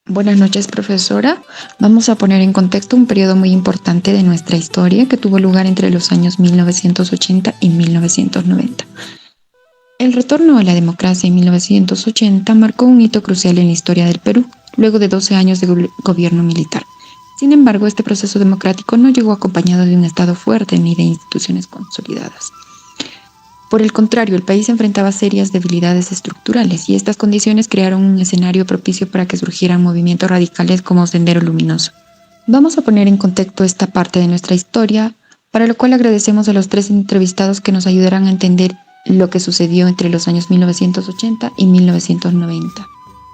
Buenas noches, profesora. Vamos a poner en contexto un periodo muy importante de nuestra historia que tuvo lugar entre los años 1980 y 1990. El retorno a la democracia en 1980 marcó un hito crucial en la historia del Perú, luego de 12 años de gobierno militar. Sin embargo, este proceso democrático no llegó acompañado de un Estado fuerte ni de instituciones consolidadas. Por el contrario, el país enfrentaba serias debilidades estructurales y estas condiciones crearon un escenario propicio para que surgieran movimientos radicales como Sendero Luminoso. Vamos a poner en contexto esta parte de nuestra historia, para lo cual agradecemos a los 3 entrevistados que nos ayudarán a entender lo que sucedió entre los años 1980 y 1990.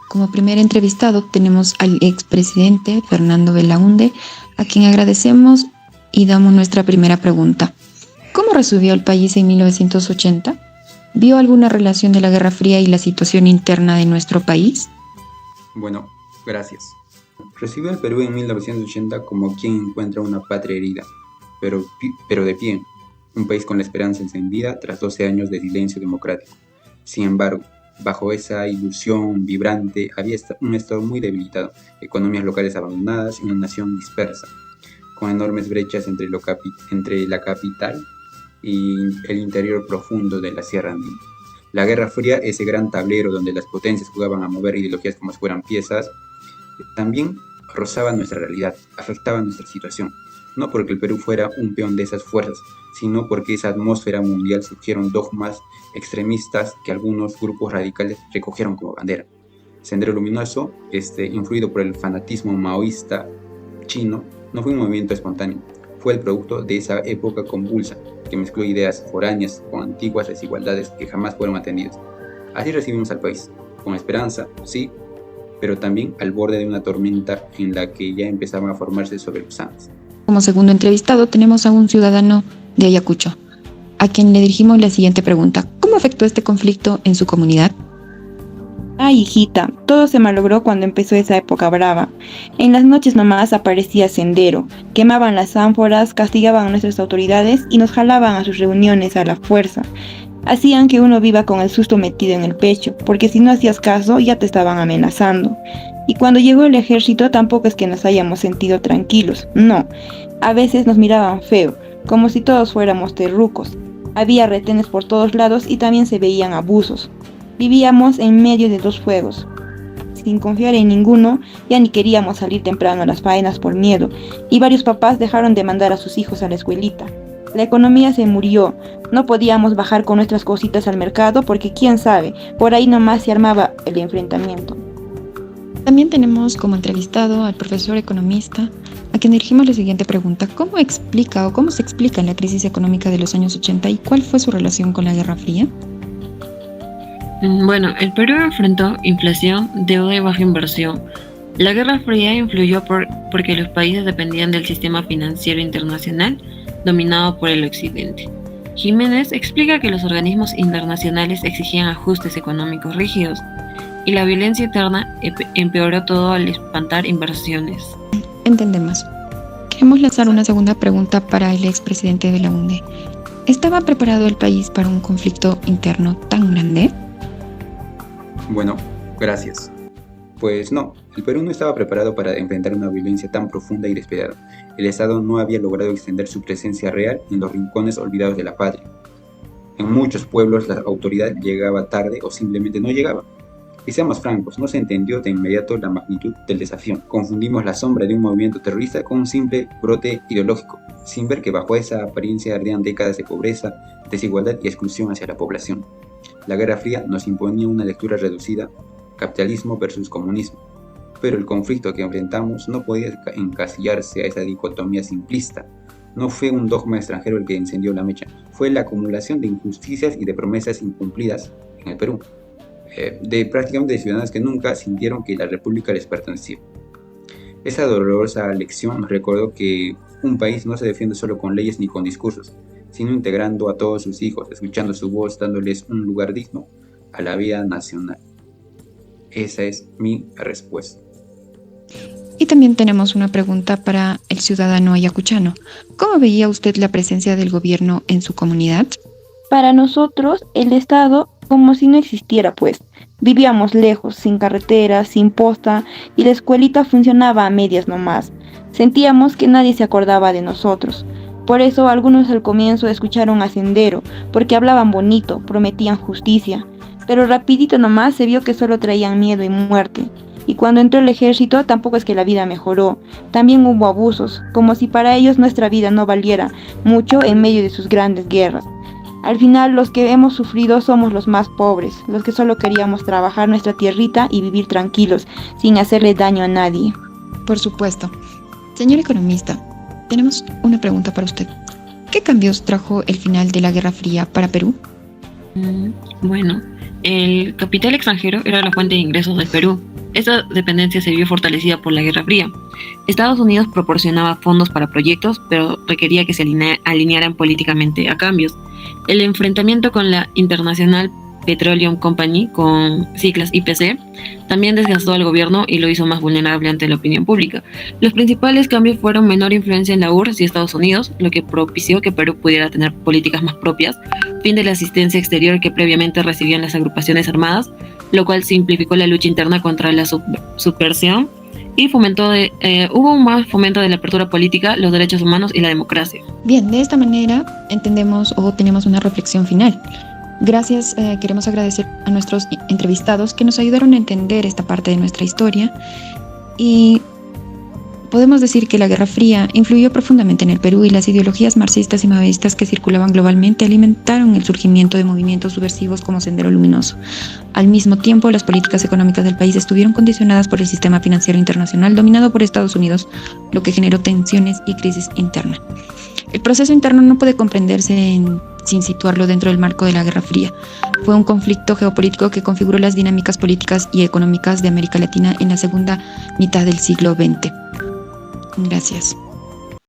Como primer entrevistado tenemos al expresidente Fernando Belaúnde, a quien agradecemos y damos nuestra primera pregunta. ¿Cómo resolvió el país en 1980? ¿Vio alguna relación de la Guerra Fría y la situación interna de nuestro país? Bueno, gracias. Recibió el Perú en 1980 como quien encuentra una patria herida, pero de pie, un país con la esperanza encendida tras 12 años de silencio democrático. Sin embargo, bajo esa ilusión vibrante había un Estado muy debilitado, economías locales abandonadas y una nación dispersa, con enormes brechas entre la capital y el interior profundo de la Sierra Andina. La Guerra Fría, ese gran tablero donde las potencias jugaban a mover ideologías como si fueran piezas, también rozaba nuestra realidad, afectaba nuestra situación, no porque el Perú fuera un peón de esas fuerzas, sino porque esa atmósfera mundial surgieron dogmas extremistas que algunos grupos radicales recogieron como bandera. Sendero Luminoso, influido por el fanatismo maoísta chino, no fue un movimiento espontáneo, fue el producto de esa época convulsa, que mezcló ideas foráneas con antiguas desigualdades que jamás fueron atendidas. Así recibimos al país, con esperanza, sí, pero también al borde de una tormenta en la que ya empezaban a formarse sobre los Andes. Como segundo entrevistado tenemos a un ciudadano de Ayacucho, a quien le dirigimos la siguiente pregunta. ¿Cómo afectó este conflicto en su comunidad? Ay, hijita, todo se malogró cuando empezó esa época brava. En las noches nomás aparecía Sendero, quemaban las ánforas, castigaban a nuestras autoridades y nos jalaban a sus reuniones a la fuerza. Hacían que uno viva con el susto metido en el pecho, porque si no hacías caso ya te estaban amenazando. Y cuando llegó el ejército tampoco es que nos hayamos sentido tranquilos, no. A veces nos miraban feo, como si todos fuéramos terrucos. Había retenes por todos lados y también se veían abusos. Vivíamos en medio de 2 fuegos. Sin confiar en ninguno, ya ni queríamos salir temprano a las faenas por miedo, y varios papás dejaron de mandar a sus hijos a la escuelita. La economía se murió, no podíamos bajar con nuestras cositas al mercado porque quién sabe, por ahí nomás se armaba el enfrentamiento. También tenemos como entrevistado al profesor economista, a quien dirigimos la siguiente pregunta. ¿Cómo se explica la crisis económica de los años 80 y cuál fue su relación con la Guerra Fría? Bueno, el Perú enfrentó inflación, deuda y baja inversión. La Guerra Fría influyó porque los países dependían del sistema financiero internacional dominado por el Occidente. Jiménez explica que los organismos internacionales exigían ajustes económicos rígidos y la violencia interna empeoró todo al espantar inversiones. Entendemos. Queremos lanzar una segunda pregunta para el expresidente Belaúnde. ¿Estaba preparado el país para un conflicto interno tan grande? Bueno, gracias. Pues no, el Perú no estaba preparado para enfrentar una violencia tan profunda y despiadada. El Estado no había logrado extender su presencia real en los rincones olvidados de la patria. En muchos pueblos la autoridad llegaba tarde o simplemente no llegaba. Y seamos francos, no se entendió de inmediato la magnitud del desafío. Confundimos la sombra de un movimiento terrorista con un simple brote ideológico, sin ver que bajo esa apariencia ardían décadas de pobreza, desigualdad y exclusión hacia la población. La Guerra Fría nos imponía una lectura reducida, capitalismo versus comunismo, pero el conflicto que enfrentamos no podía encasillarse a esa dicotomía simplista. No fue un dogma extranjero el que encendió la mecha, fue la acumulación de injusticias y de promesas incumplidas en el Perú, de prácticamente ciudadanos que nunca sintieron que la república les pertenecía. Esa dolorosa lección nos recordó que un país no se defiende solo con leyes ni con discursos, sino integrando a todos sus hijos, escuchando su voz, dándoles un lugar digno a la vida nacional. Esa es mi respuesta. Y también tenemos una pregunta para el ciudadano ayacuchano. ¿Cómo veía usted la presencia del gobierno en su comunidad? Para nosotros, el Estado como si no existiera, pues. Vivíamos lejos, sin carretera, sin posta, y la escuelita funcionaba a medias nomás. Sentíamos que nadie se acordaba de nosotros. Por eso algunos al comienzo escucharon a Sendero, porque hablaban bonito, prometían justicia. Pero rapidito nomás se vio que solo traían miedo y muerte. Y cuando entró el ejército tampoco es que la vida mejoró. También hubo abusos, como si para ellos nuestra vida no valiera mucho en medio de sus grandes guerras. Al final los que hemos sufrido somos los más pobres, los que solo queríamos trabajar nuestra tierrita y vivir tranquilos, sin hacerle daño a nadie. Por supuesto. Señor economista, tenemos una pregunta para usted. ¿Qué cambios trajo el final de la Guerra Fría para Perú? Bueno, el capital extranjero era la fuente de ingresos del Perú. Esta dependencia se vio fortalecida por la Guerra Fría. Estados Unidos proporcionaba fondos para proyectos, pero requería que se alinearan políticamente a cambios. El enfrentamiento con la International Petroleum Company, con siglas IPC, también desgastó al gobierno y lo hizo más vulnerable ante la opinión pública. Los principales cambios fueron menor influencia en la URSS y Estados Unidos, lo que propició que Perú pudiera tener políticas más propias, fin de la asistencia exterior que previamente recibían las agrupaciones armadas, lo cual simplificó la lucha interna contra la subversión y hubo un más fomento de la apertura política, los derechos humanos y la democracia. Bien, de esta manera entendemos o tenemos una reflexión final. Gracias, queremos agradecer a nuestros entrevistados que nos ayudaron a entender esta parte de nuestra historia y podemos decir que la Guerra Fría influyó profundamente en el Perú y las ideologías marxistas y maoístas que circulaban globalmente alimentaron el surgimiento de movimientos subversivos como Sendero Luminoso. Al mismo tiempo, las políticas económicas del país estuvieron condicionadas por el sistema financiero internacional dominado por Estados Unidos, lo que generó tensiones y crisis interna. El proceso interno no puede comprenderse sin situarlo dentro del marco de la Guerra Fría. Fue un conflicto geopolítico que configuró las dinámicas políticas y económicas de América Latina en la segunda mitad del siglo XX. Gracias.